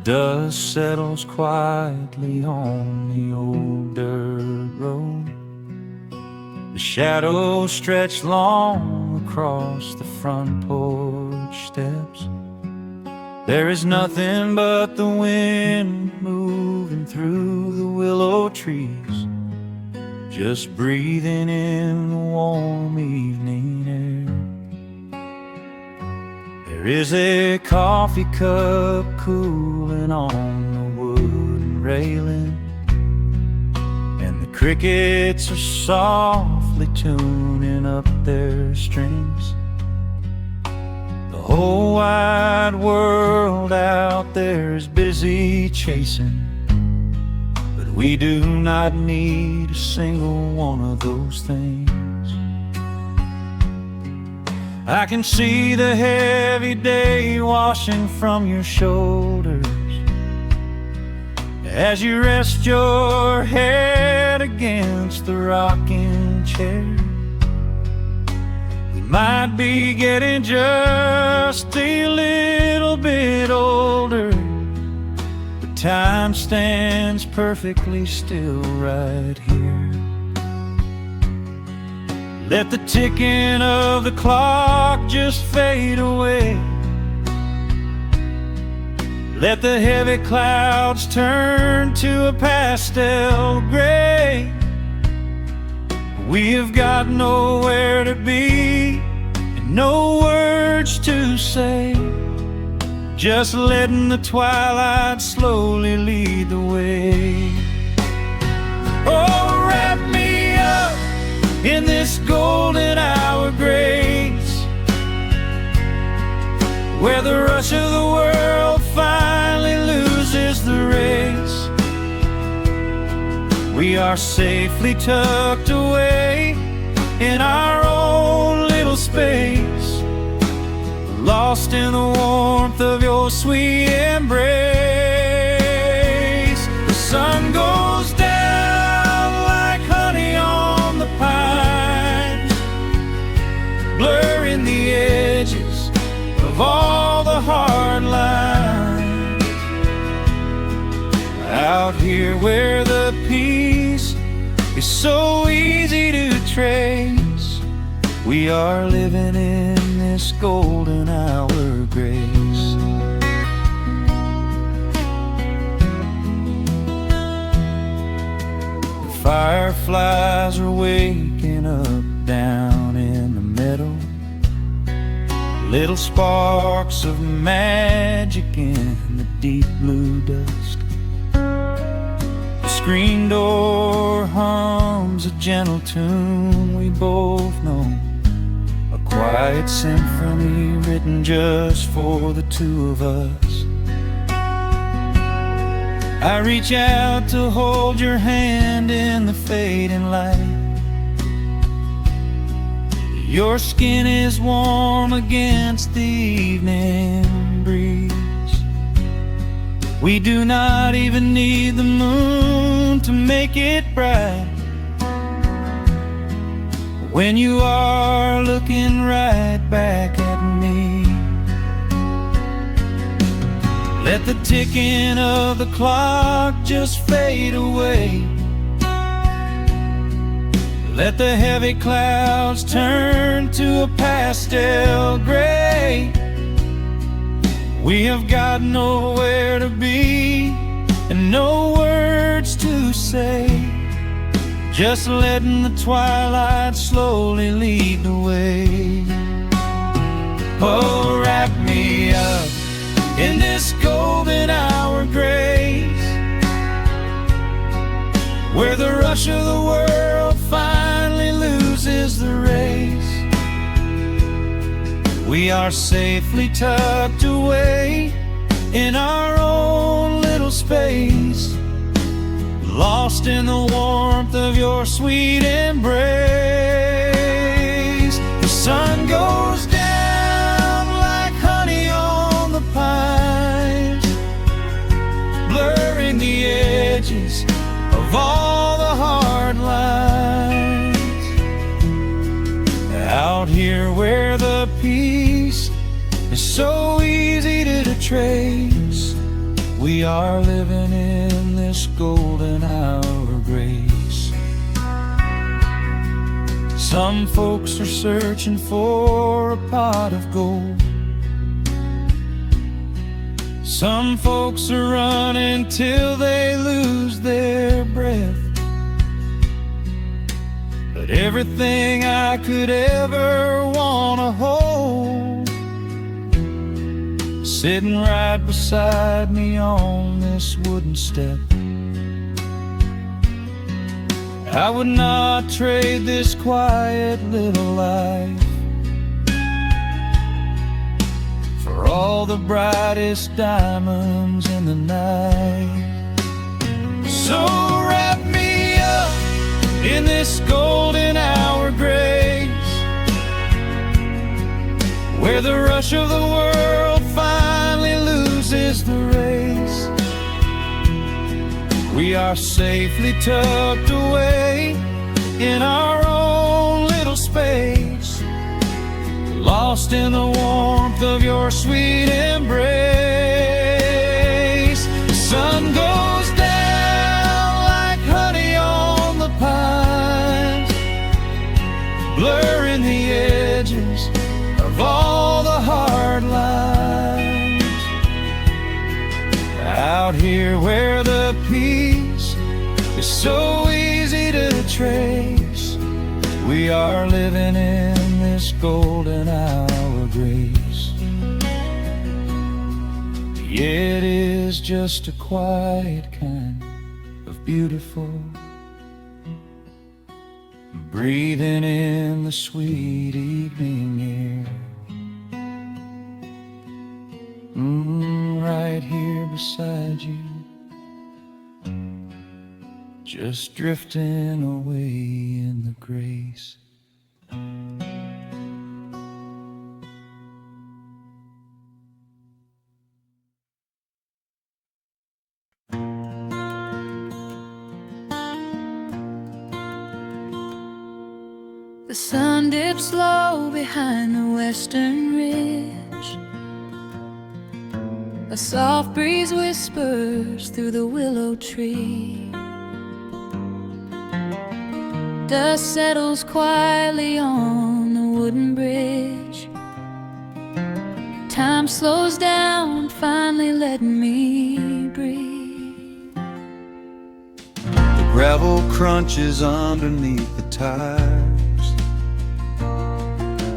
Dust settles quietly on the old dirt road. The shadows stretch long across the front porch steps. There is nothing but the wind moving through the willow trees, just breathing in the warm evening air. There is a coffee cup cooling on the wooden railing, and the crickets are softly tuning up their strings. The whole wide world out there is busy chasing, but we do not need a single one of those things. I can see the heavy day washing from your shoulders as you rest your head against the rocking chair. We might be getting just a little bit older, but time stands perfectly still right here. Let the ticking of the clock just fade away. Let the heavy clouds turn to a pastel gray. We have got nowhere to be and no words to say, just letting the twilight slowly lead the way. Oh, wrap me up in this golden hour grace, where the rush of the world finally loses the race. We are safely tucked away in our own little space, lost in the warmth of your sweet embrace. The sun goes down like honey on the pines, blurring the edges of all the hard lines. Out here where the peace is so easy to trace, we are living in this golden hour grace. The fireflies are waking up down in the meadow, little sparks of magic in the deep blue dusk. The screen door hums a gentle tune we both know, a quiet symphony written just for the two of us. I reach out to hold your hand in the fading light. Your skin is warm against the evening breeze. We do not even need the moon to make it bright, when you are looking right back at me. Let the ticking of the clock just fade away. Let the heavy clouds turn to a pastel gray. We have got nowhere to be and no words to say, just letting the twilight slowly lead the way. Oh, wrap me up in this golden hour grace, where the rush of the world finally loses the race. We are safely tucked away in our own little space, lost in the warmth of your sweet embrace. The sun goes down like honey on the pines, blurring the edges of all the hard lines. Out here where the peace is so easy to trace, we We are living in this golden hour of grace. Some folks are searching for a pot of gold. Some folks are running till they lose their breath. But everything I could ever want to hold, sitting right beside me on this wooden step. I would not trade this quiet little life for all the brightest diamonds in the night. So wrap me up in this golden hour grace, where the rush of the world finally loses the race. We are safely tucked away in our own little space, lost in the warmth of your sweet embrace. The sun goes down like honey on the pines, blurring the edges of all the hard lines. Out here where the peace is so easy to trace, we are living in this golden hour grace. Yeah, it is just a quiet kind of beautiful, breathing in the sweet evening air. Right here beside you, just drifting away in the grace. The sun dips low behind the western ridge. A soft breeze whispers through the willow tree. Dust settles quietly on the wooden bridge. Time slows down, finally letting me breathe. The gravel crunches underneath the tires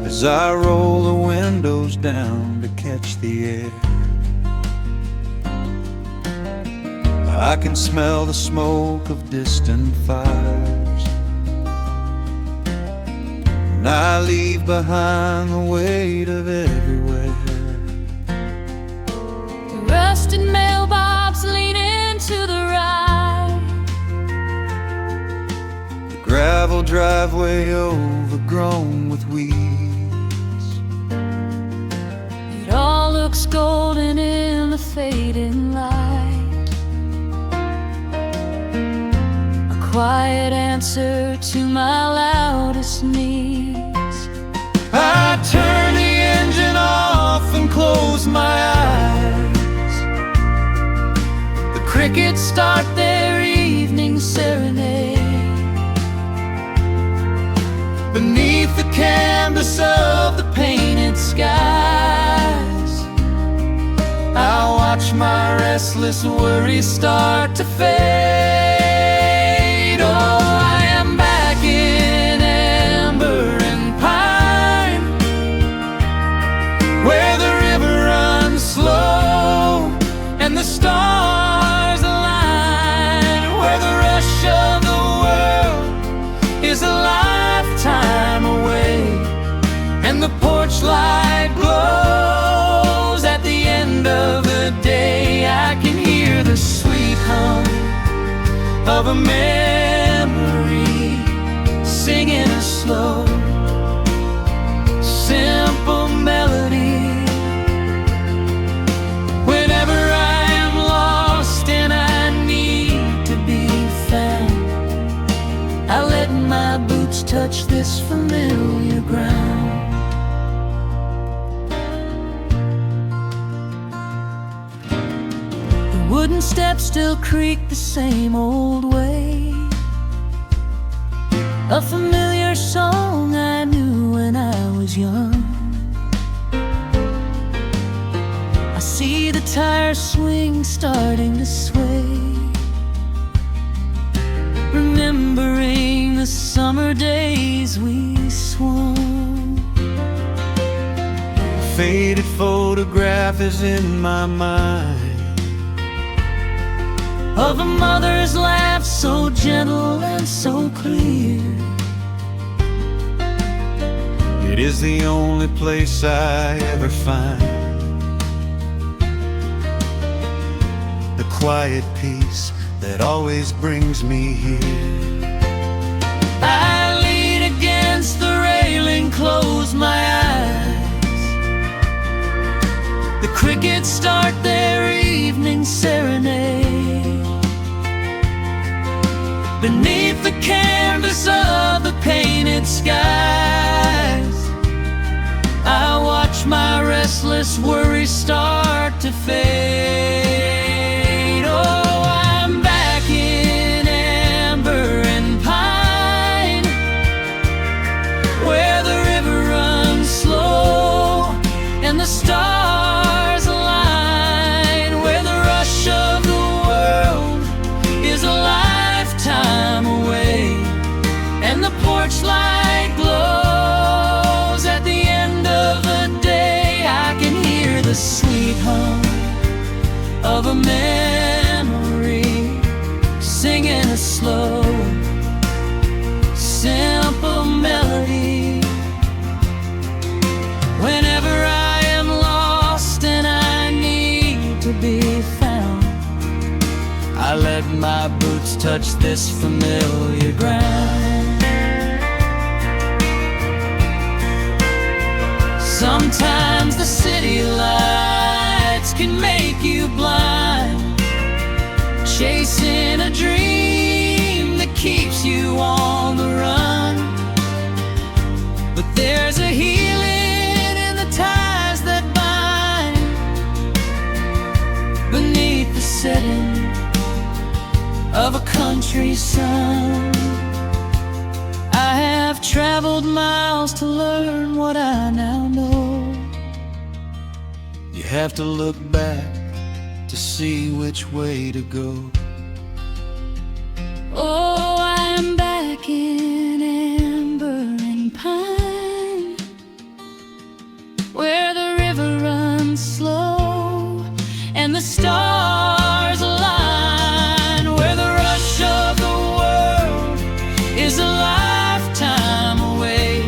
as I roll the windows down to catch the air. I can smell the smoke of distant fires, and I leave behind the weight of everywhere. The rusted mailbox leaning to the right, The gravel driveway overgrown with weeds. it all looks golden in the fading light. Quiet answer to my loudest needs. I turn the engine off and close my eyes. The crickets start their evening serenade. Beneath the canvas of the painted skies, I watch my restless worries start to fade. Oh, I am back in amber and pine, where the river runs slow and the stars align, where the rush of the world is a lifetime away, and the porch light glows at the end of the day. I can hear the sweet hum of a memory singing a slow, simple melody. Whenever I am lost and I need to be found, I let my boots touch this familiar ground. The wooden steps still creak the same old way. A familiar song I knew when I was young. I see the tires swing starting to sway, remembering the summer days we swung. A faded photograph is in my mind of a mother's laugh, so gentle and so clear. It is the only place I ever find the quiet peace that always brings me here. I lean against the railing, close my eyes. The crickets start their evening serenade. Beneath the canvas of the painted skies, I watch my restless worries start to fade. Oh, I'm back in amber and pine, where the river runs slow and the stars align, where the rush of the world is a lifetime away, and the porch light glows at the end of the day. I can hear the sweet hum of a memory, singing a slow, simple melody. Whenever I am lost and I need to be found, I let my boots touch this familiar ground. Sometimes the city lights can make you blind, chasing a dream that keeps you on the run. But there's a healing in the ties that bind beneath the setting of a country sun. I have traveled miles to learn what I now know. You have to look back to see which way to go. Oh, I'm back in amber and pine, where the river runs slow and the stars align, where the rush of the world is a lifetime away,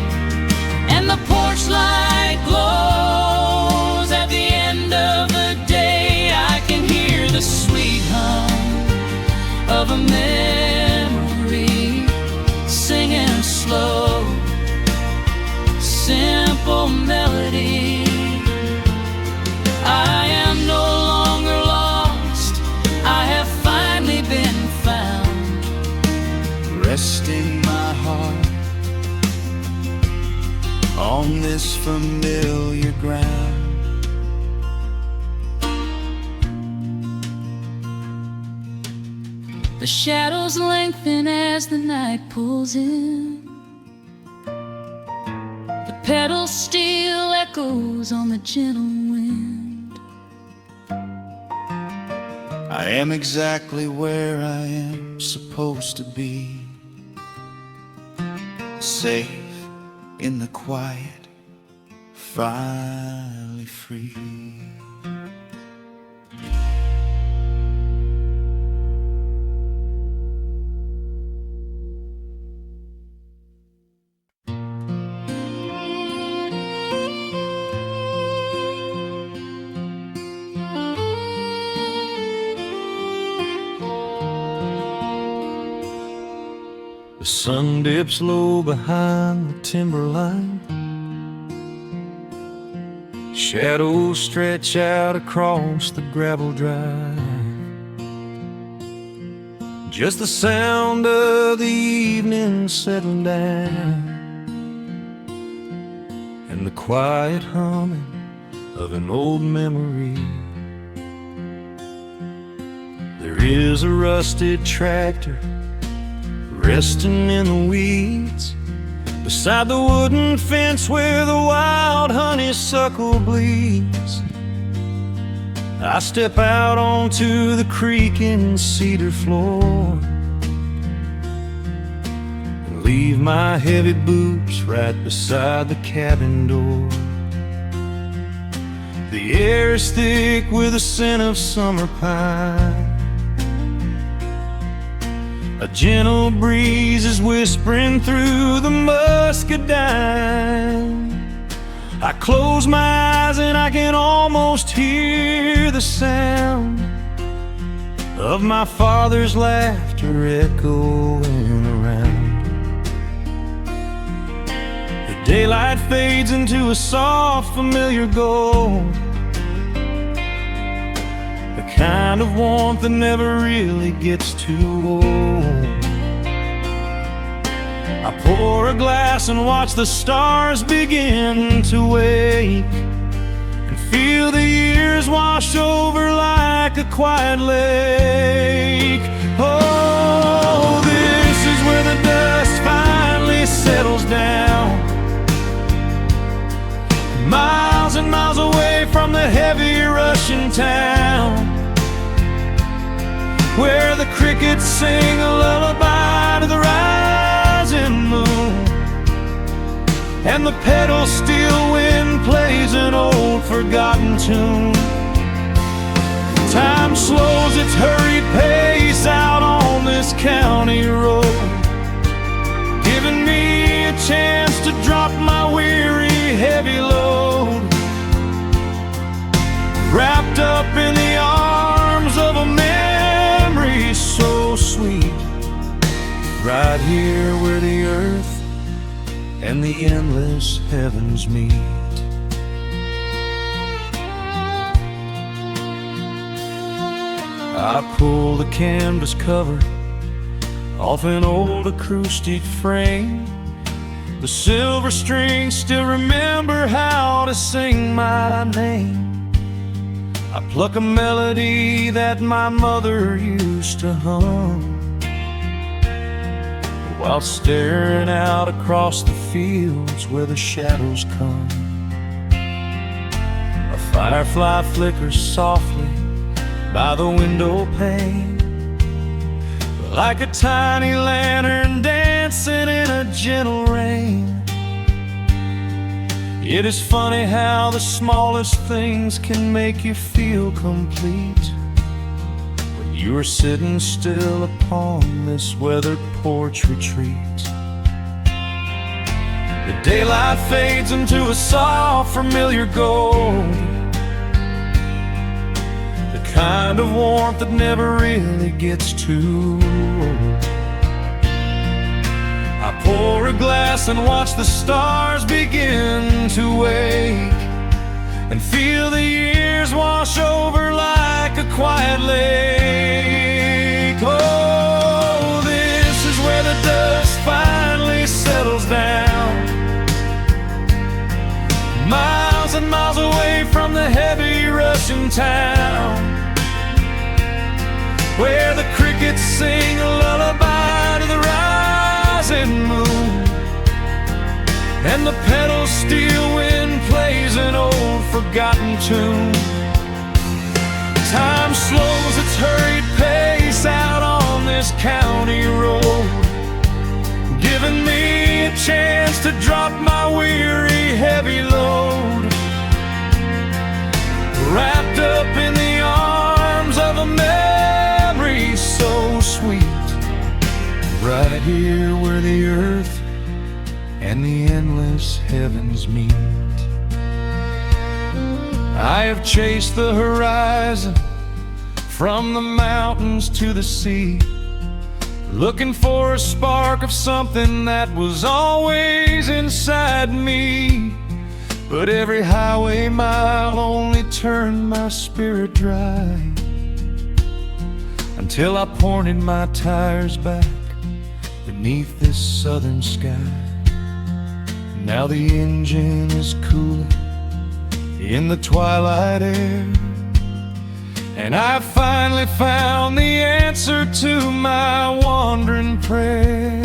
and the porch light glows at the end of the day. I can hear the sweet hum of a memory, singing a slow, simple melody. I am no longer lost, I have finally been found, Resting my heart on this familiar ground. the shadows lengthen as the night pulls in. The pedal steel echoes on the gentle wind. I am exactly where I am supposed to be, safe in the quiet, finally free. The sun dips low behind the timberline. Shadows stretch out across the gravel drive. Just the sound of the evening settling down, and the quiet humming of an old memory. There is a rusted tractor resting in the weeds beside the wooden fence where the wild honeysuckle bleeds. I step out onto the creaking cedar floor and leave my heavy boots right beside the cabin door. The air is thick with the scent of summer pine. A gentle breeze is whispering through the muscadine. I close my eyes and I can almost hear the sound of my father's laughter echoing around. The daylight fades into a soft, familiar gold, the kind of warmth that never really gets too old. I pour a glass and watch the stars begin to wake, and feel the years wash over like a quiet lake. Oh, this is where the dust finally settles down, miles and miles away from the heavy Russian town, where the crickets sing a lullaby to the rising moon, and the pedal steel wind plays an old forgotten tune. Time slows its hurried pace out on this county road, giving me a chance to drop my weary heavy load, wrapped up in the arms of a memory so sweet, right here where the earth and the endless heavens meet. I pull the canvas cover off an old acoustic frame. The silver strings still remember how to sing my name. I pluck a melody that my mother used to hum while staring out across the fields where the shadows come. A firefly flickers softly by the window pane, like a tiny lantern dancing in a gentle rain. It is funny how the smallest things can make you feel complete when you are sitting still upon this weathered porch retreat. The daylight fades into a soft, familiar gold, the kind of warmth that never really gets too old. I pour a glass and watch the stars begin to wake, and feel the years wash over like a quiet lake. Oh, this is where the dust finally settles down, miles and miles away from the heavy Russian town, where the crickets sing a lullaby to the rising moon, and the pedal steel wind plays an old forgotten tune. Time slows its hurried pace out on this county road, giving me a chance to drop my weary heavy load, wrapped up in the arms of a memory so sweet, right here where the earth and the endless heavens meet. I have chased the horizon from the mountains to the sea, looking for a spark of something that was always inside me. But every highway mile only turned my spirit dry, until I pointed my tires back beneath this southern sky. Now the engine is cooling in the twilight air, and I finally found the answer to my wandering prayer.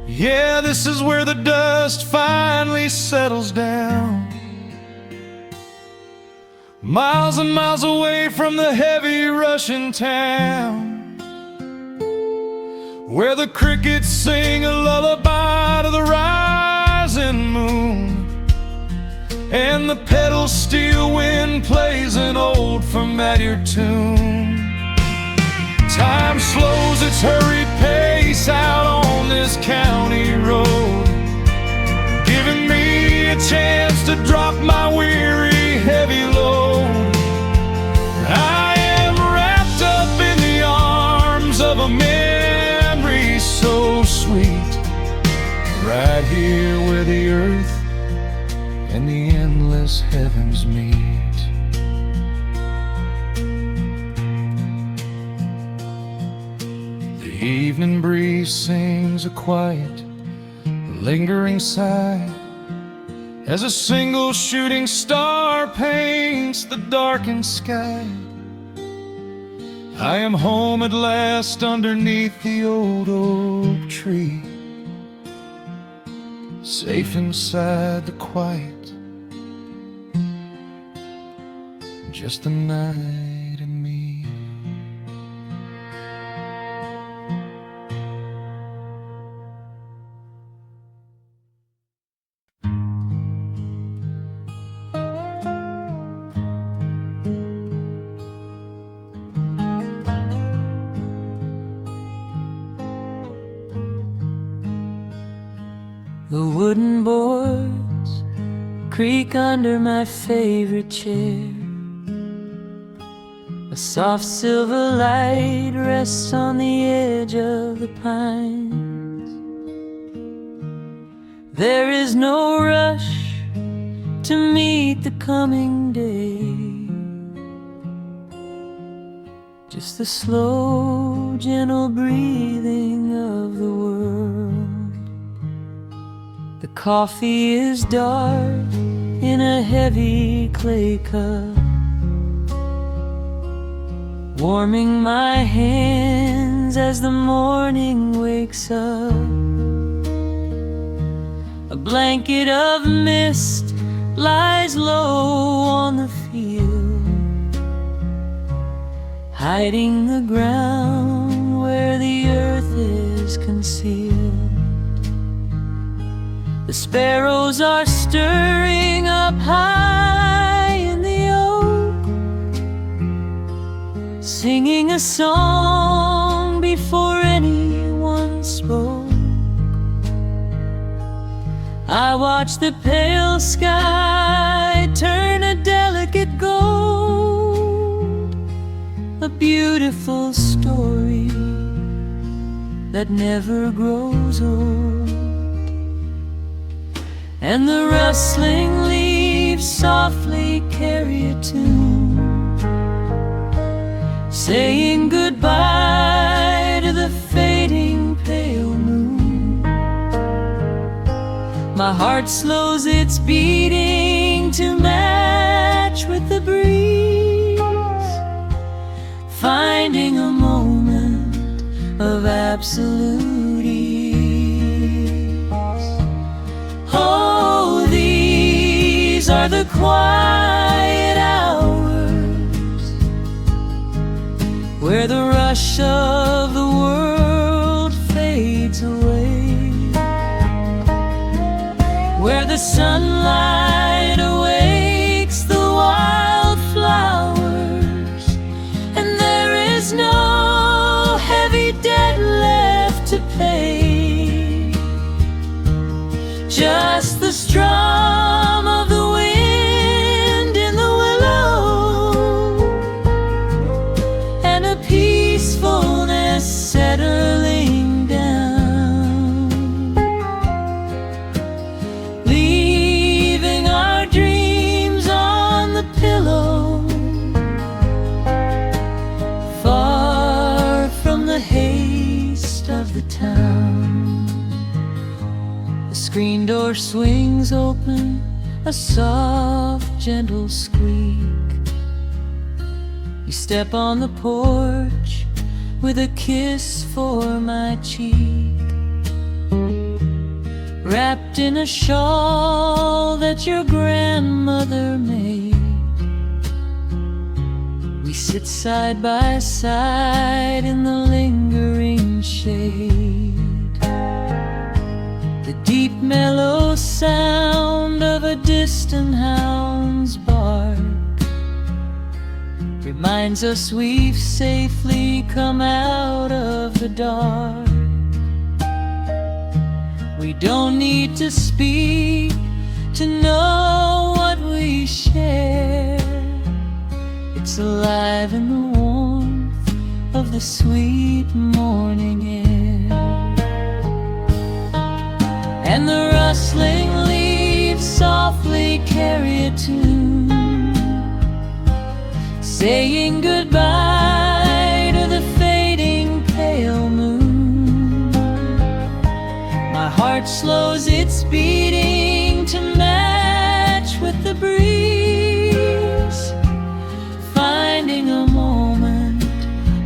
Yeah, this is where the dust finally settles down, miles and miles away from the heavy Russian town, where the crickets sing a lullaby to the rising moon, and the pedal steel wind plays an old familiar tune. Time slows its hurried pace out on this county road, giving me a chance to drop my weary, heavy load. I am wrapped up in the arms of a memory so sweet, right here where the earth and the endless heavens meet. The evening breeze sings a quiet, lingering sigh as a single shooting star paints the darkened sky. I am home at last underneath the old oak tree, safe inside the quiet, just the night and me. The wooden boards creak under my favorite chair. A soft silver light rests on the edge of the pines. There is no rush to meet the coming day, just the slow, gentle breathing of the world. The coffee is dark in a heavy clay cup, warming my hands as the morning wakes up. A blanket of mist lies low on the field, hiding the ground where the earth is concealed. The sparrows are stirring up high in the oak, singing a song before anyone spoke. I watch the pale sky turn a delicate gold, a beautiful story that never grows old. And the rustling leaves softly carry a tune, saying goodbye to the fading pale moon. My heart slows its beating to match with the breeze, finding a moment of absolute ease. Oh, these are the quiet hours where the rush of the world fades away, where the sunlight awakes the wildflowers, and there is no heavy debt left to pay, just the strum of the wind in the willow, and a peacefulness settling down, leaving our dreams on the pillow, far from the haste of the town. The screen door swings open, a soft gentle squeak. You step on the porch with a kiss for my cheek, wrapped in a shawl that your grandmother made. We sit side by side in the lingering shade. The deep mellow sound of a distant hound's bark reminds us we've safely come out of the dark. We don't need to speak to know what we share. It's alive in the warmth of the sweet morning air. And the rustling leaves softly carry a tune, saying goodbye to the fading pale moon. My heart slows its beating to match with the breeze, finding a moment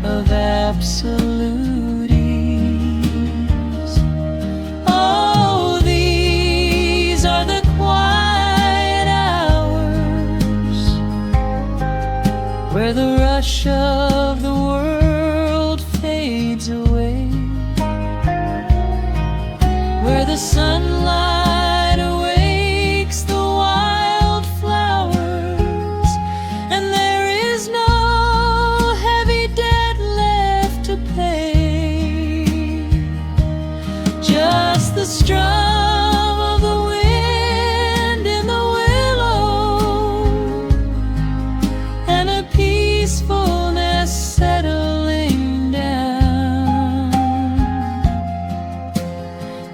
of absolute ease. Oh, these are the quiet hours where the rush of the world fades away, where the sunlight awakes the wildflowers, and there is no heavy debt left to pay. Just the strum of the wind in the willow, and a peacefulness settling down,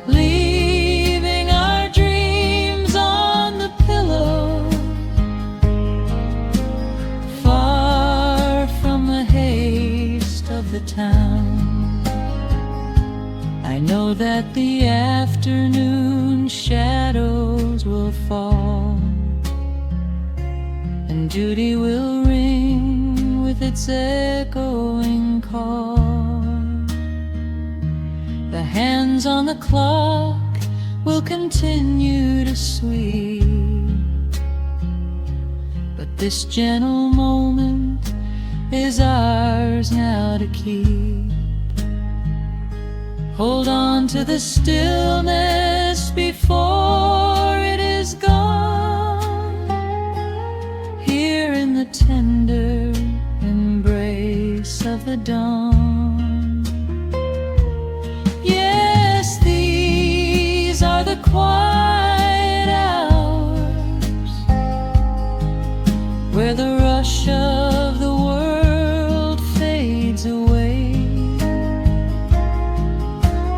leaving our dreams on the pillow, far from the haste of the town. I know that the afternoon shadows will fall, and duty will ring with its echoing call. The hands on the clock will continue to sweep, but this gentle moment is ours now to keep. Hold on to the stillness before it is gone, here in the tender embrace of the dawn. Yes, these are the quiet hours where the rush of the world fades away,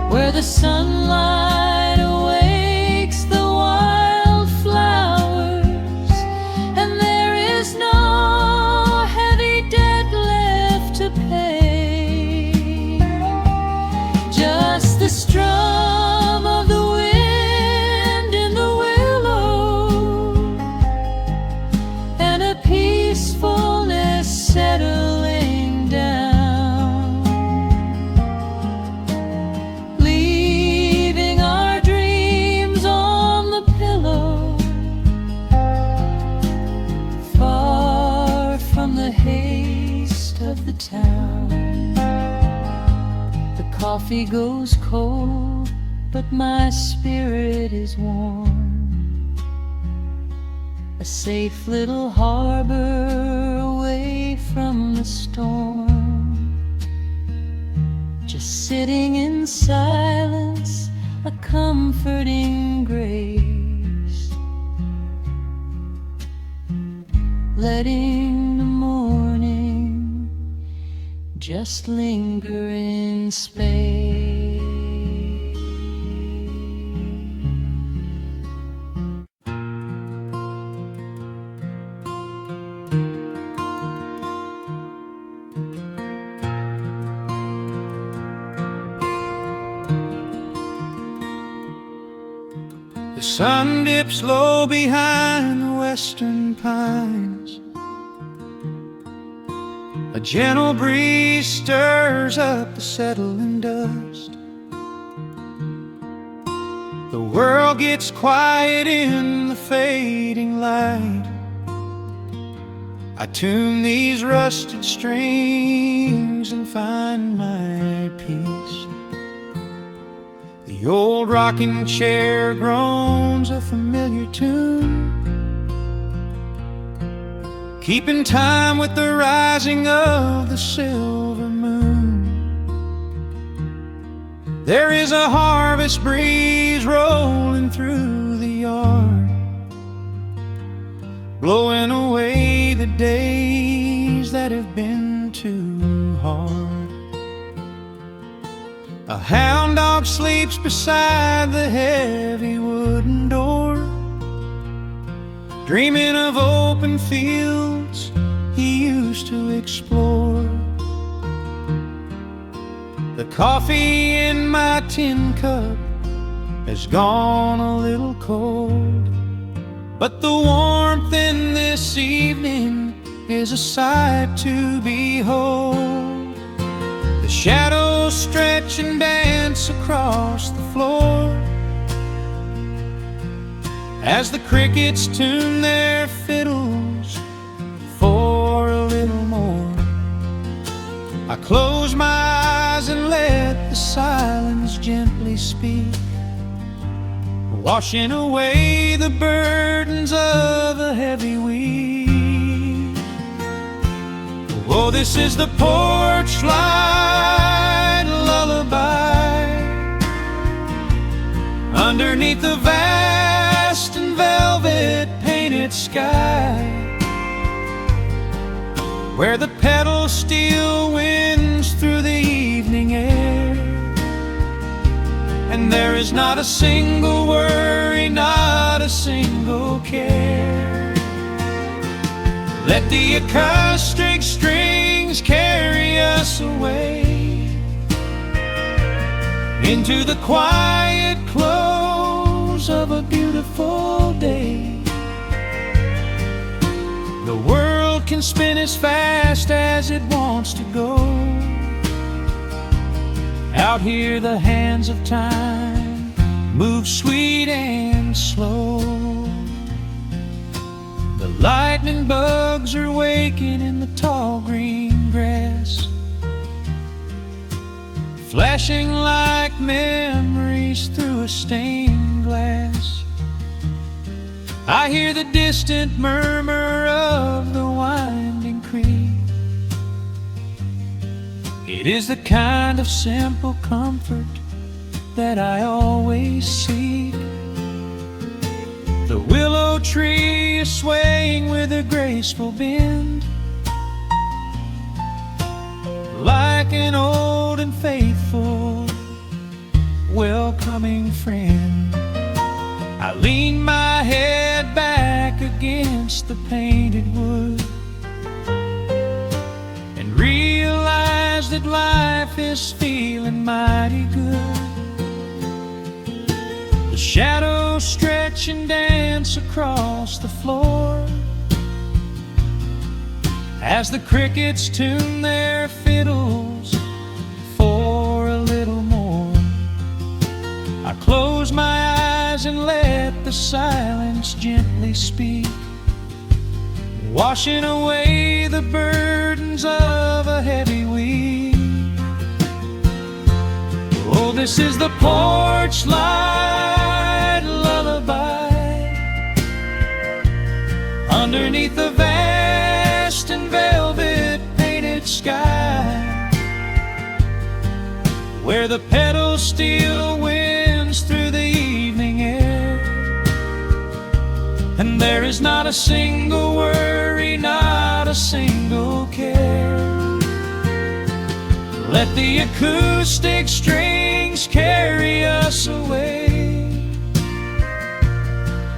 where the sunlight awakes the wildflowers, and there is no heavy debt left to pay. Just the strum of the wind in the willow, and a peacefulness settling down, leaving our dreams on the pillow, far from the haste of the town. The coffee goes cold, but my spirit is warm, a safe little harbor away from the storm. Just sitting in silence, a comforting grace, letting the morning just linger in space. The sun dips low behind the western pines. A gentle breeze stirs up the settling dust. The world gets quiet in the fading light. I tune these rusted strings and find my peace. The old rocking chair groans a familiar tune, keeping time with the rising of the silver moon. There is a harvest breeze rolling through the yard, blowing away the days that have been too hard. A hound dog sleeps beside the heavy wooden door, dreaming of open fields he used to explore. The coffee in my tin cup has gone a little cold, but the warmth in this evening is a sight to behold. The shadows stretch and dance across the floor as the crickets tune their fiddles for a little more. I close my eyes and let the silence gently speak, washing away the burdens of a heavy week. Oh, this is the porch light lullaby underneath the vast and velvet painted sky, where the pedal steel winds through the evening air, and there is not a single worry, not a single care. Let the acoustic strings carry us away into the quiet close of a beautiful day. The world can spin as fast as it wants to go. Out here the hands of time move sweet and slow. The lightning bugs are waking in the tall green grass, flashing like memories through a stained glass. I hear the distant murmur of the winding creek. It is the kind of simple comfort that I always seek. The willow tree is swaying with a graceful bend, like an old and faithful welcoming friend. I lean my head back against the painted wood and realize that life is feeling mighty good. The shadows stretch and dance across the floor as the crickets tune their fiddles for a little more. I close my eyes and let the silence gently speak, washing away the burdens of a heavy week. Oh, this is the porch light lullaby underneath the vast and velvet painted sky, where the pedal steel winds through the evening air, and there is not a single worry, not a single care. Let the acoustic strings carry us away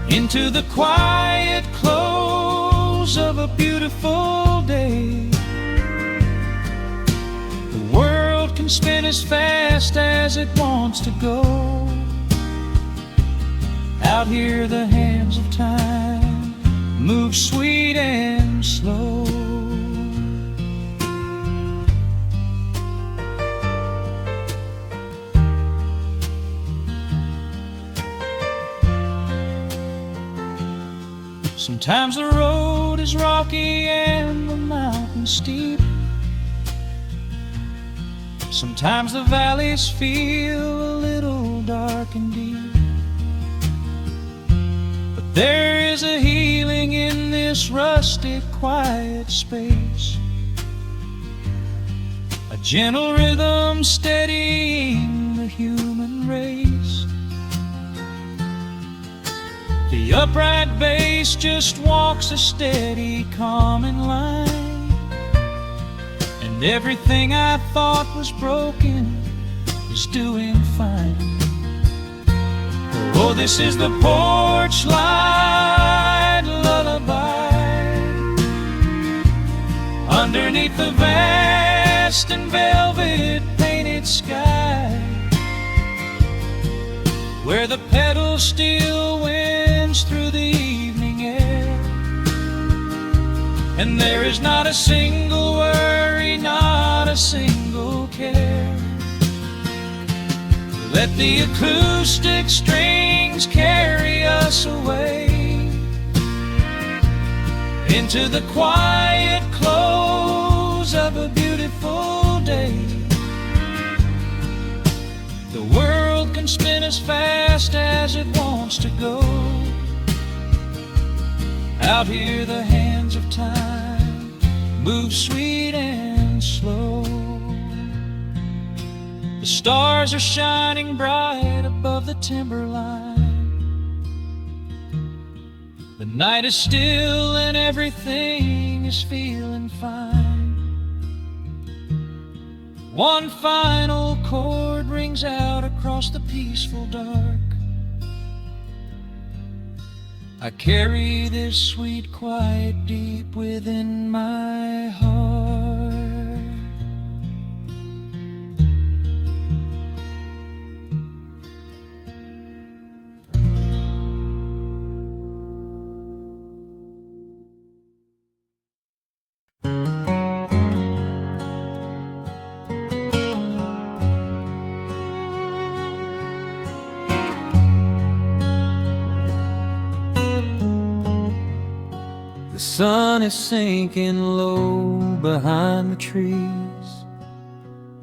into the quiet close of a beautiful day. The world can spin as fast as it wants to go. Out here the hands of time move sweet and slow. Sometimes the road is rocky and the mountain steep. Sometimes the valleys feel a little dark and deep. But there is a healing in this rustic, quiet space, a gentle rhythm steadying the human race. The upright bass just walks a steady, calming line, and everything I thought was broken is doing fine. Oh, this is the porch light lullaby underneath the vast and velvet painted sky, where the pedals still winds through the evening air, and there is not a single worry, not a single care. Let the acoustic strings carry us away into the quiet close of a beautiful day. The world can spin as fast as it wants to go. Out here the hands of time move sweet and slow. The stars are shining bright above the timberline. The night is still and everything is feeling fine. One final chord rings out across the peaceful dark. I carry this sweet quiet deep within my heart. The sun is sinking low behind the trees.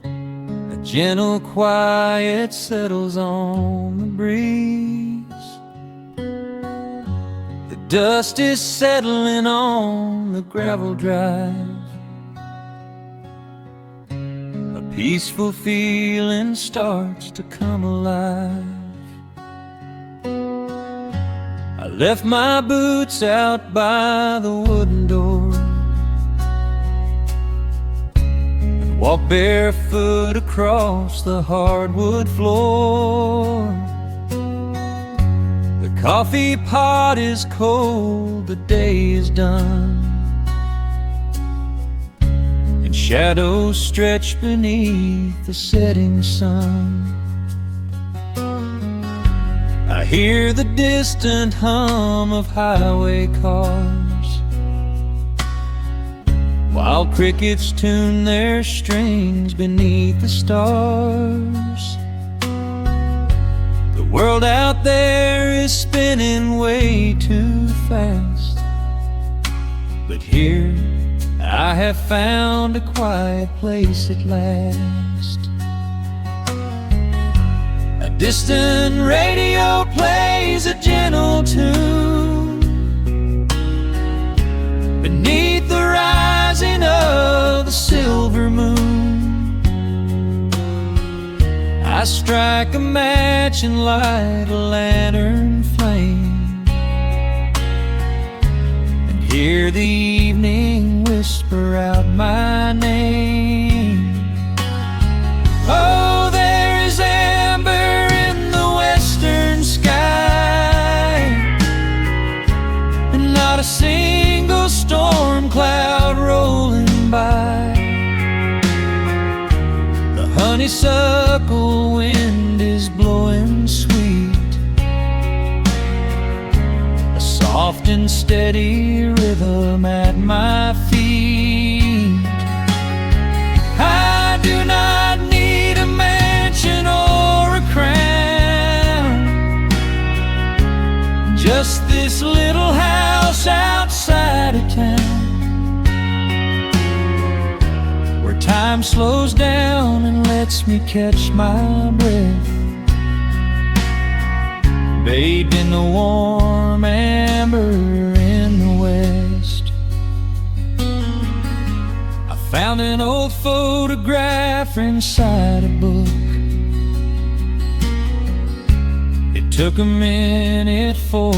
A gentle quiet settles on the breeze. The dust is settling on the gravel drive. A peaceful feeling starts to come alive. I left my boots out by the wooden door and walked barefoot across the hardwood floor. The coffee pot is cold, the day is done, and shadows stretch beneath the setting sun. I hear the distant hum of highway cars, while crickets tune their strings beneath the stars. The world out there is spinning way too fast, but here I have found a quiet place at last. A distant radio plays a gentle tune beneath the rising of the silver moon. I strike a match and light a lantern flame, and hear the evening whisper out my name. Oh, there is amber in the western sky, and not a single storm cloud rolling by. The honeysuckle wind is blowing sweet, soft and steady rhythm at my feet. I do not need a mansion or a crown, just this little house outside of town, where time slows down and lets me catch my breath, bathed in the warm amber in the west. I found an old photograph inside a book. It took a minute for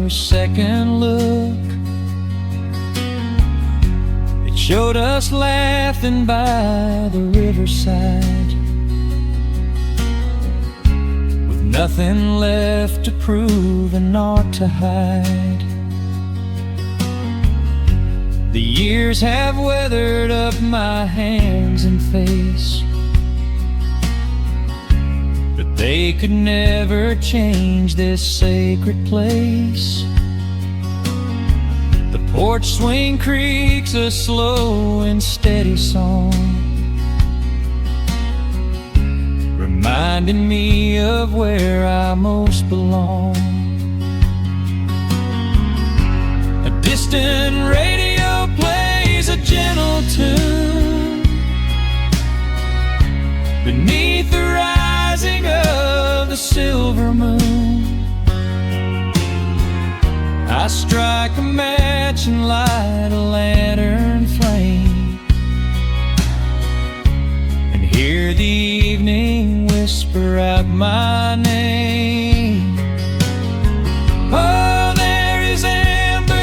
a second look. It showed us laughing by the riverside, nothing left to prove and naught to hide. The years have weathered up my hands and face, but they could never change this sacred place. The porch swing creaks a slow and steady song, reminding me of where I most belong. A distant radio plays a gentle tune beneath the rising of the silver moon. I strike a match and light a lantern flame, and hear the evening whisper out my name. Oh, there is amber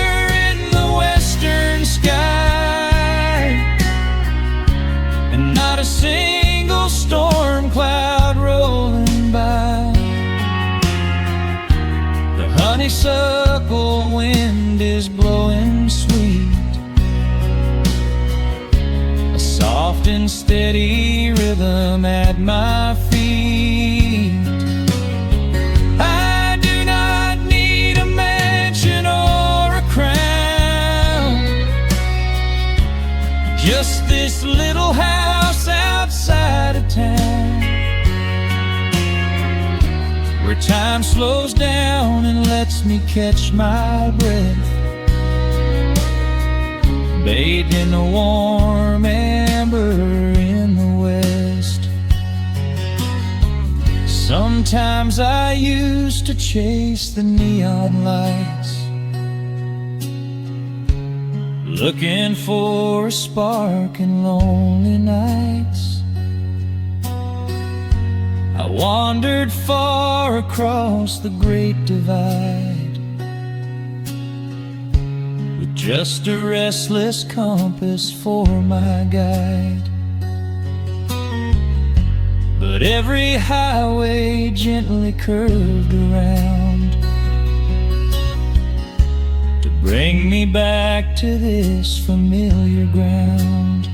in the western sky, and not a single storm cloud rolling by. The honeysuckle wind is blowing sweet, a soft and steady rhythm at my feet. I do not need a mansion or a crown, just this little house outside of town, where time slows down and lets me catch my breath, bathed in the warm amber in the west. Sometimes I used to chase the neon lights, looking for a spark in lonely nights. I wandered far across the great divide, with just a restless compass for my guide. But every highway gently curved around to bring me back to this familiar ground.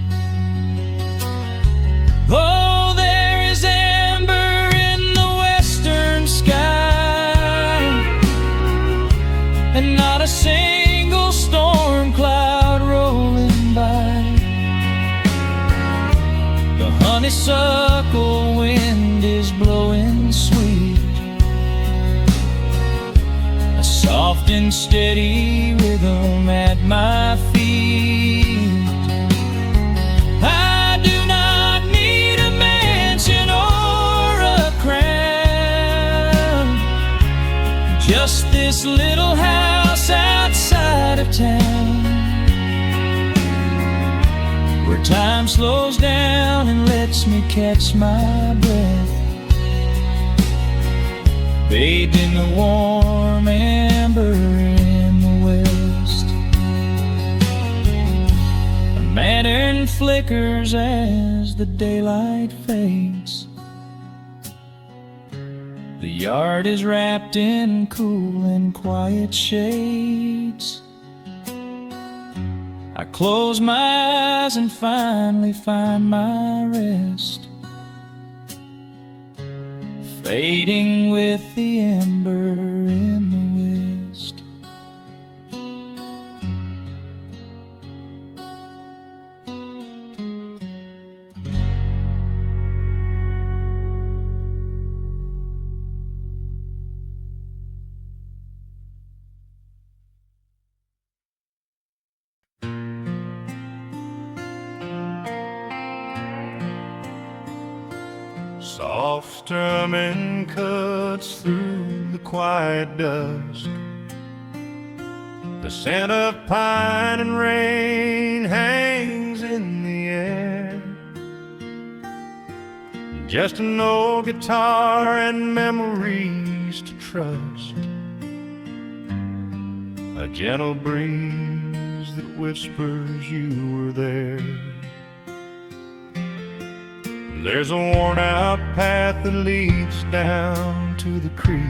Oh, there is amber in the western sky, and not a single storm cloud rolling by. The honeysuckle wind is blowing sweet, a soft and steady rhythm at my feet. I do not need a mansion or a crown, just this little house outside of town, where time slows down and lets me catch my breath, bathed in the warm amber in the west. A lantern flickers as the daylight fades. The yard is wrapped in cool and quiet shades. I close my eyes and finally find my rest, fading with the ember in the west. Soft strumming cuts through the quiet dusk. The scent of pine and rain hangs in the air. Just an old guitar and memories to trust. A gentle breeze that whispers you were there. There's a worn-out path that leads down to the creek,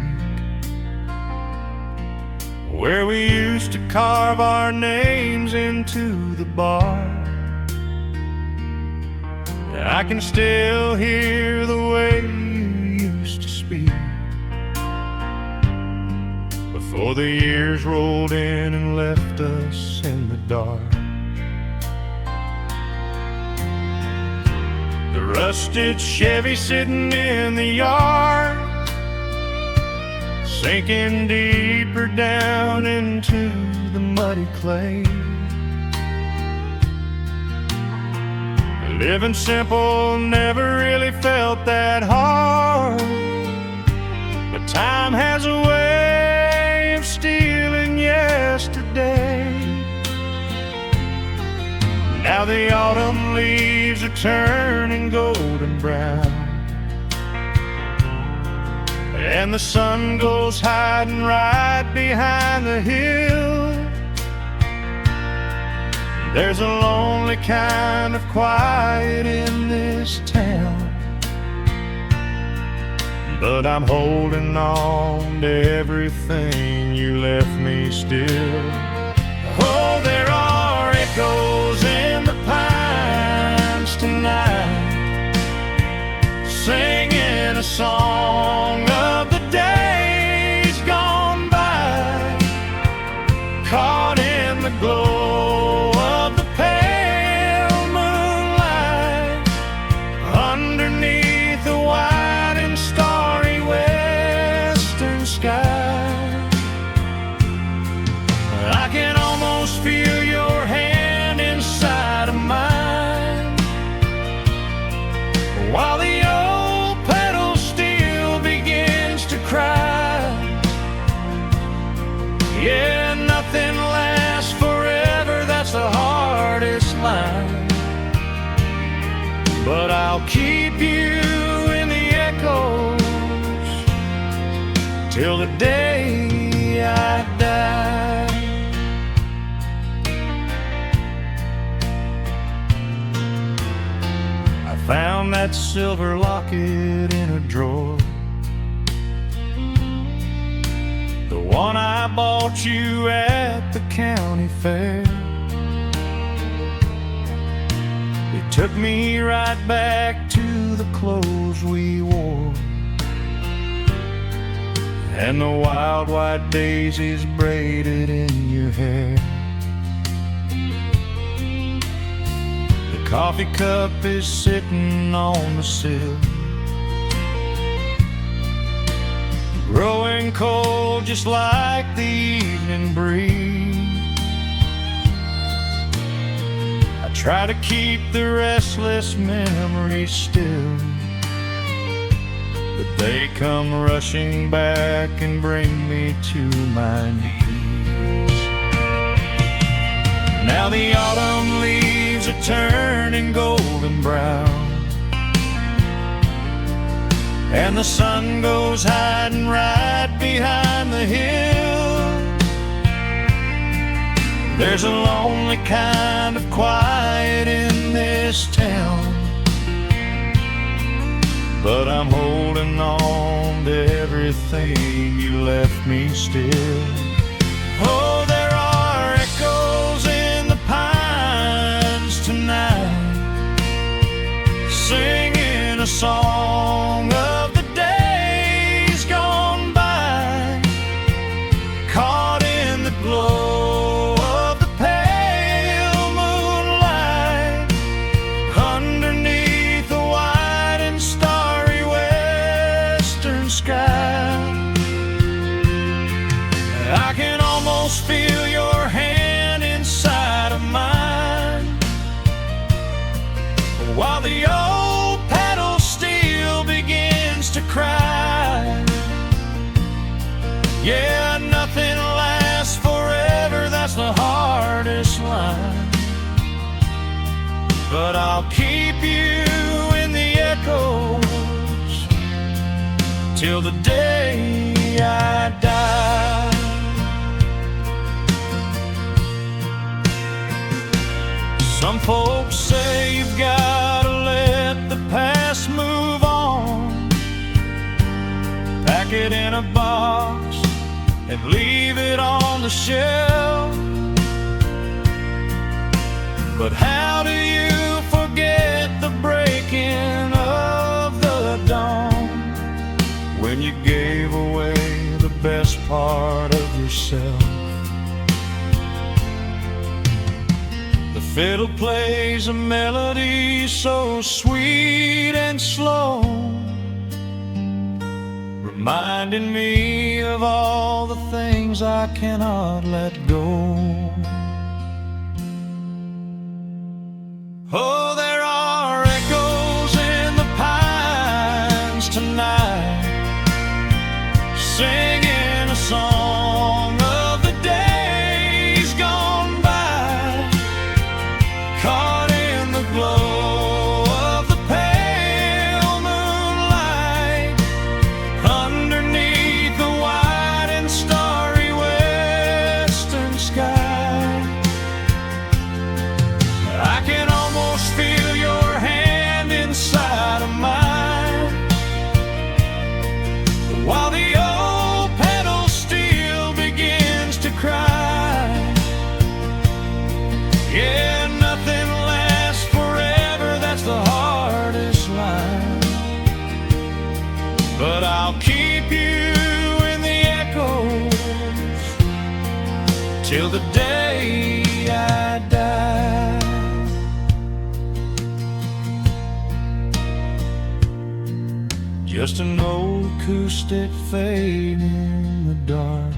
where we used to carve our names into the bark. I can still hear the way you used to speak before the years rolled in and left us in the dark. The rusted Chevy sitting in the yard, sinking deeper down into the muddy clay. Living simple never really felt that hard, but time has a way of stealing yesterday. Now the autumn leaves are turning golden brown, and the sun goes hiding right behind the hill. There's a lonely kind of quiet in this town, but I'm holding on to everything you left me still. Oh, there are echoes in the pines tonight, singing a song of the days gone by, caught in the glow of the pale moonlight, underneath the wide and starry western sky. I can almost feel your hand inside of mine, while the old pedal steel begins to cry. Yeah, nothing lasts forever, that's the hardest line, but I'll keep you in the echoes till the day I die. I found that silver locket in a drawer, the one I bought you at the county fair. It took me right back to the clothes we wore, and the wild white daisies braided in your hair. The coffee cup is sitting on the sill, growing cold just like the evening breeze. I try to keep the restless memories still, but they come rushing back and bring me to my knees. Now the autumn leaves are turning golden brown, and the sun goes hiding right behind the hill. There's a lonely kind of quiet in this town, but I'm holding on to everything you left me still. Oh, there are echoes in the pines tonight, singing a song of the days gone by, caught in the glow of the pale moonlight, underneath the wide and starry western sky. I can almost feel your hand inside of mine, while the old pedal steel begins Yeah, nothing lasts forever, that's the hardest line. But I'll keep you in the echoes till the day I die. Some folks say you've gotta let the past move on, pack it in a box and leave it on the shelf. But how do you forget the breaking of the dawn, when you gave away the best part of yourself? The fiddle plays a melody so sweet and slow, reminding me of all the things I cannot let go. Oh, there are echoes in the pines tonight, singing a song of the days gone by, caught in the glow of the pale moonlight, underneath the wide and starry western sky. I can almost feel your hand inside of mine, while the old pedal steel begins to cry. Yeah, nothing lasts forever, that's the hardest line. But I'll keep you in the echoes till the day I die. Just an old acoustic fade in the dark,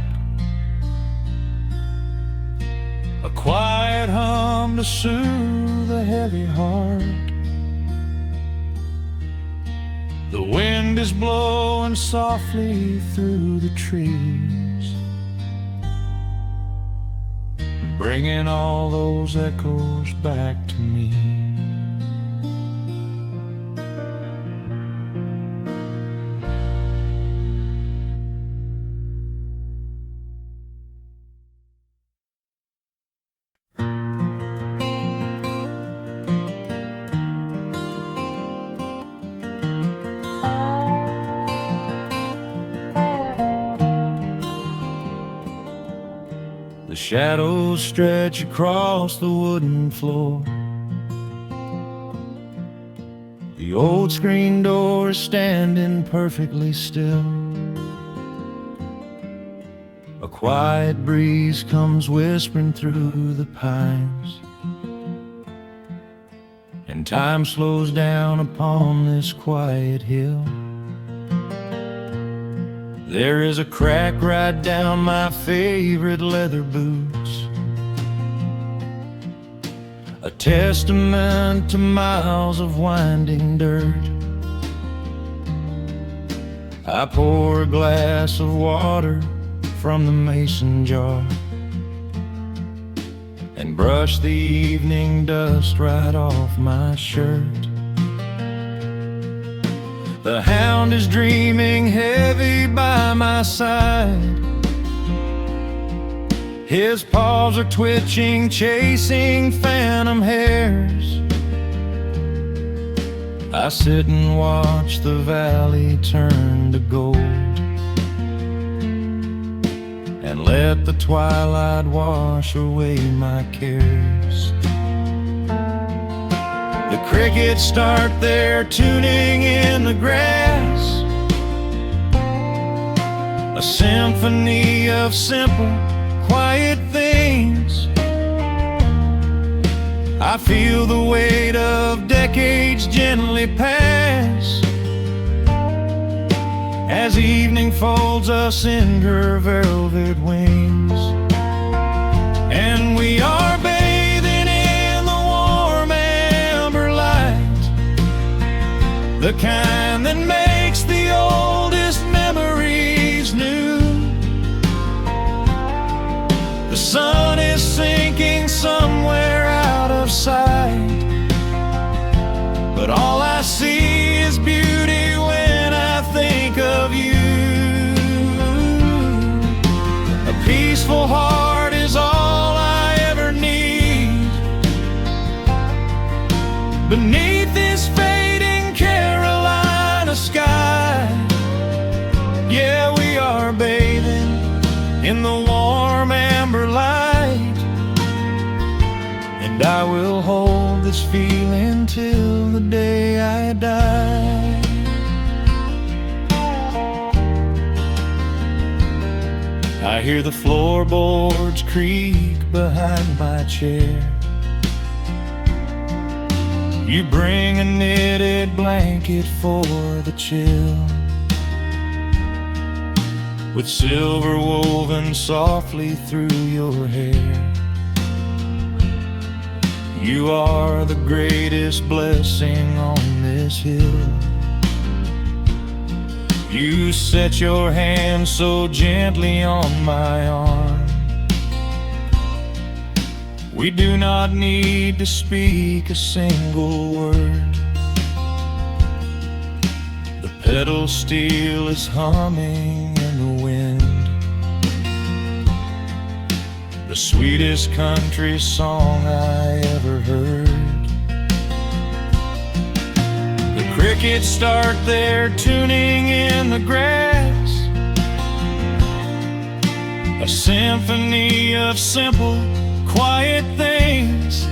a quiet hum to soothe a heavy heart. The wind is blowing softly through the trees, bringing all those echoes back to me. The shadows stretch across the wooden floor. The old screen door is standing perfectly still. A quiet breeze comes whispering through the pines, and time slows down upon this quiet hill. There is a crack right down my favorite leather boots, a testament to miles of winding dirt. I pour a glass of water from the mason jar and brush the evening dust right off my shirt. The hound is dreaming heavy by my side. His paws are twitching, chasing phantom hares. I sit and watch the valley turn to gold, and let the twilight wash away my cares. The crickets start their tuning in the grass, a symphony of simple, quiet things. I feel the weight of decades gently pass, as evening folds us in her velvet wings. And we are bathing in the warm amber light, the kind that makes the oldest memories new. I see is beauty when I think of you. A peaceful heart is all I ever need. Beneath this fading Carolina sky, yeah, we are bathing in the warm amber light. And I will hold this feeling till the day I die. I hear the floorboards creak behind my chair. You bring a knitted blanket for the chill, with silver woven softly through your hair. You are the greatest blessing on this hill. You set your hand so gently on my arm. We do not need to speak a single word. The pedal steel is humming in the wind, the sweetest country song I ever heard. The crickets start their tuning in the grass, a symphony of simple, quiet things.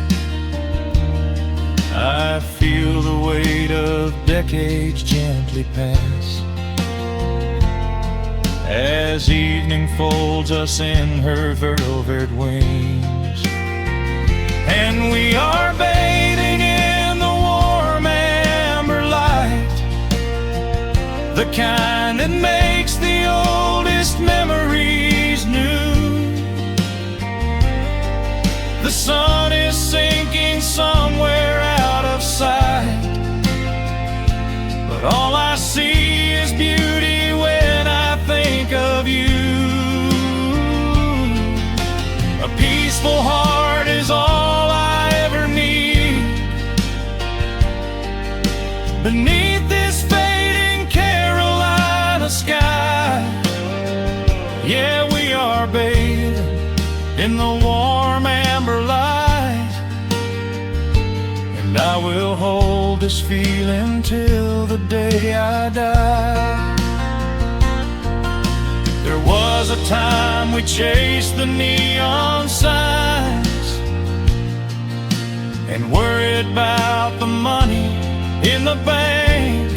I feel the weight of decades gently pass, as evening folds us in her velvet wings. And we are bathing in the warm amber light, the kind that makes the oldest memories new. The sun is sinking somewhere out of sight, but all I see is beauty when I think of you. A peaceful heart is all I ever need. Beneath this fading Carolina sky, yeah, we are bathing in the warm amber light. And I will hold this feeling till the day I die. There was a time we chased the neon signs and worried about the money in the bank.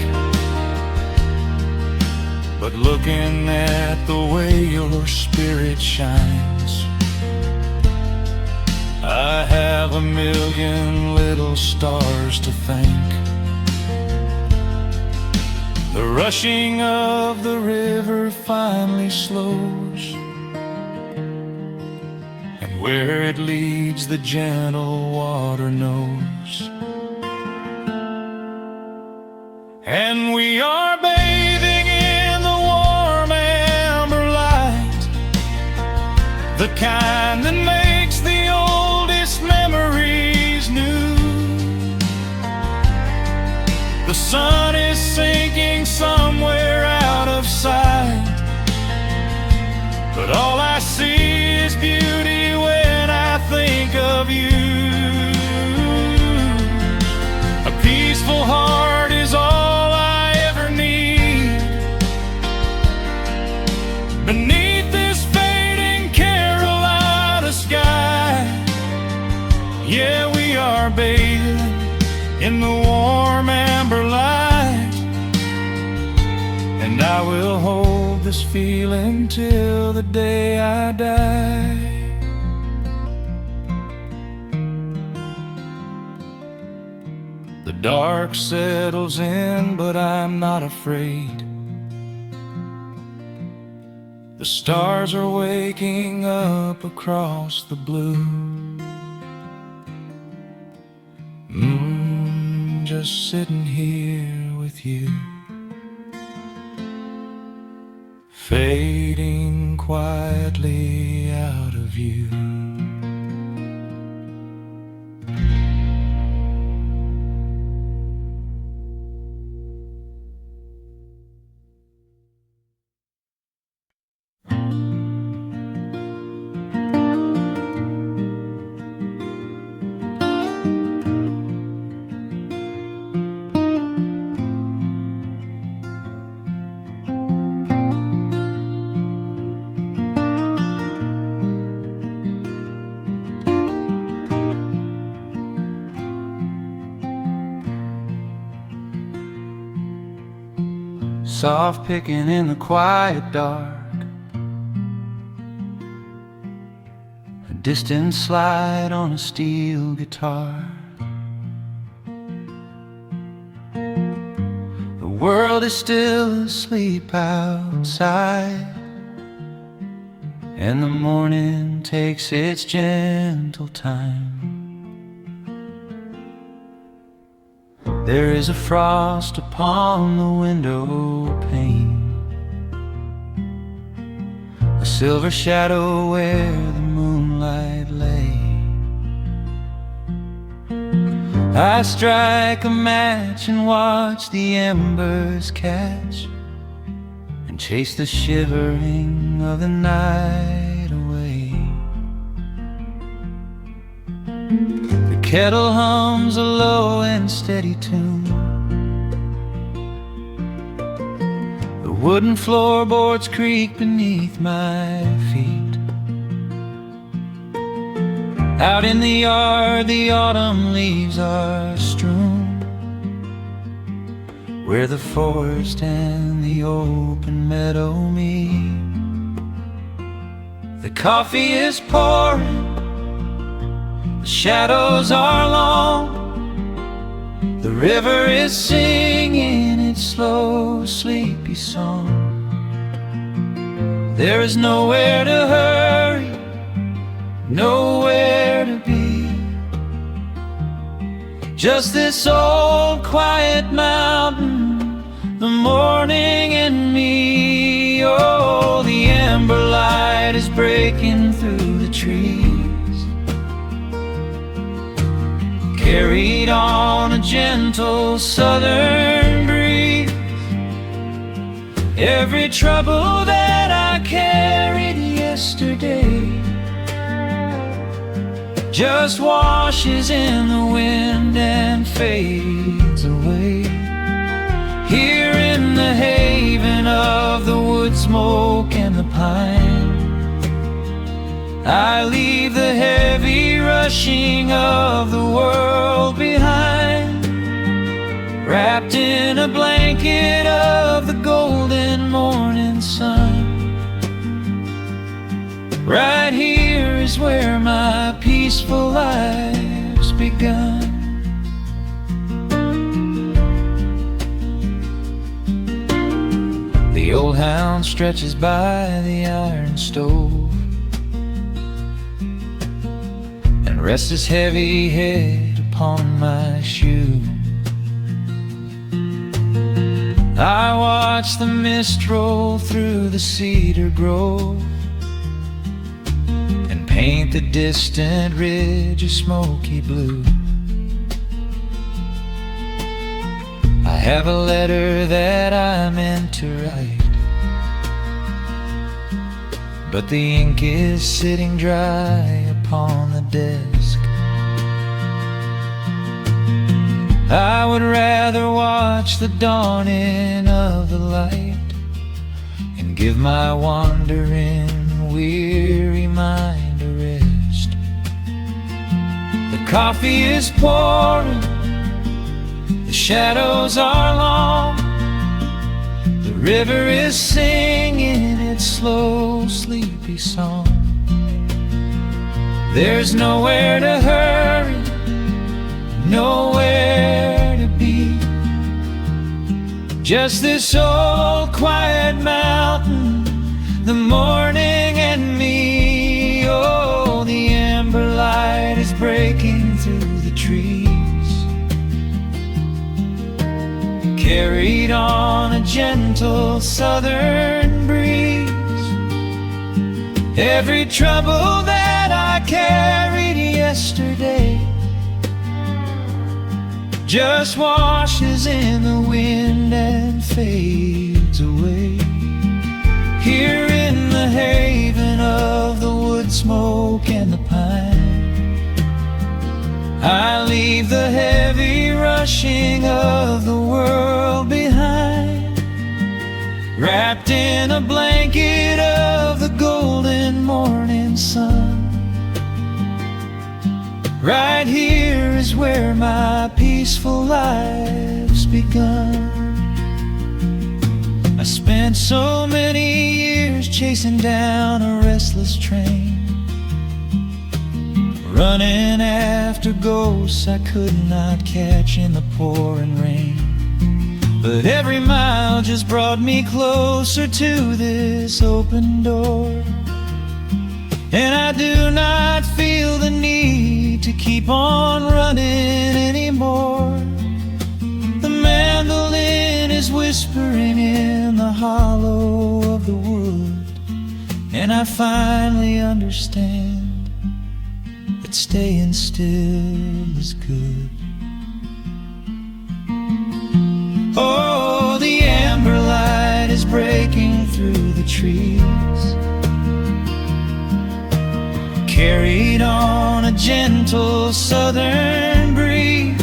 But looking at the way your spirit shines, I have a million little stars to thank. The rushing of the river finally slows, and where it leads the gentle water knows. And we are bathing in the warm amber light, the kind that makes the oldest memories new. The sun is sinking somewhere out of sight, but all I see is beauty when I think of you. A peaceful heart is all I ever need. Beneath this fading Carolina sky, yeah, we are bathing in the warm amber light. And I will hold this feeling till the day I die. The dark settles in, but I'm not afraid. The stars are waking up across the blue. Just sitting here with you, fading quietly out of view. soft picking in the quiet dark, a distant slide on a steel guitar. The world is still asleep outside, and the morning takes its gentle time. There is a frost upon the window pane, a silver shadow where the moonlight lay. I strike a match and watch the embers catch, and chase the shivering of the night away. The kettle hums a low and steady tune, the wooden floorboards creak beneath my feet. Out in the yard the autumn leaves are strewn, where the forest and the open meadow meet. The coffee is pouring, the shadows are long, the river is singing its slow, sleepy song. There is nowhere to hurry, nowhere to be, just this old quiet mountain, the morning and me. Oh, the amber light is breaking through the trees, carried on a gentle southern breeze. Every trouble that I carried yesterday just washes in the wind and fades away. Here in the haven of the wood smoke and the pine, I leave the heavy rushing of the world behind, wrapped in a blanket of the golden morning sun. Right here is where my peaceful life's begun. The old hound stretches by the iron stove and rests his heavy head upon my shoe. I watch the mist roll through the cedar grove and paint the distant ridge a smoky blue. I have a letter that I meant to write, but the ink is sitting dry upon the desk. I would rather watch the dawning of the light and give my wandering, weary mind a rest. The coffee is pouring, the shadows are long, the river is singing its slow, sleepy song. There's nowhere to hurry, nowhere to be, just this old quiet mountain, the morning and me. Oh, the amber light is breaking through the trees, carried on a gentle southern breeze. Every trouble that I carried yesterday just washes in the wind and fades away. Here in the haven of the wood smoke and the pine, I leave the heavy rushing of the world behind, wrapped in a blanket of the golden morning sun. Right here is where my peaceful life's begun. spent so many years chasing down a restless train, running after ghosts I could not catch in the pouring rain. But every mile just brought me closer to this open door, and I do not feel the need to keep on running anymore. The mandolin is whispering in the hollow of the wood, and I finally understand that staying still is good. Oh, the amber light is breaking through the trees, carried on a gentle southern breeze.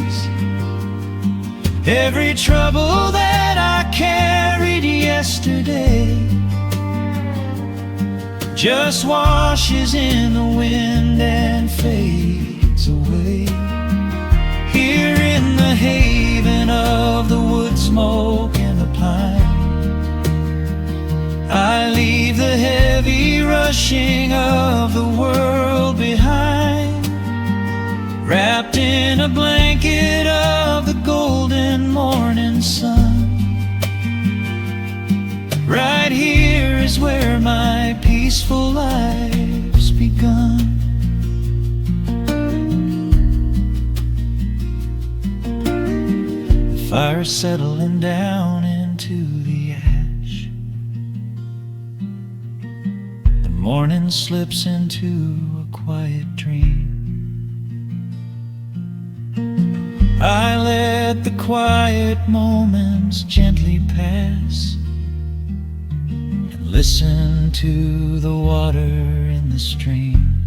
Every trouble that I carried yesterday just washes in the wind and fades away. Here in the haven of the wood smoke and the pine, I leave the heavy rushing of the world behind, wrapped in a blanket of the golden morning sun. Right here is where my peaceful life's begun. The fire settling down into the ash, the morning slips into a quiet dream. I let the quiet moments gently pass and listen to the water in the stream.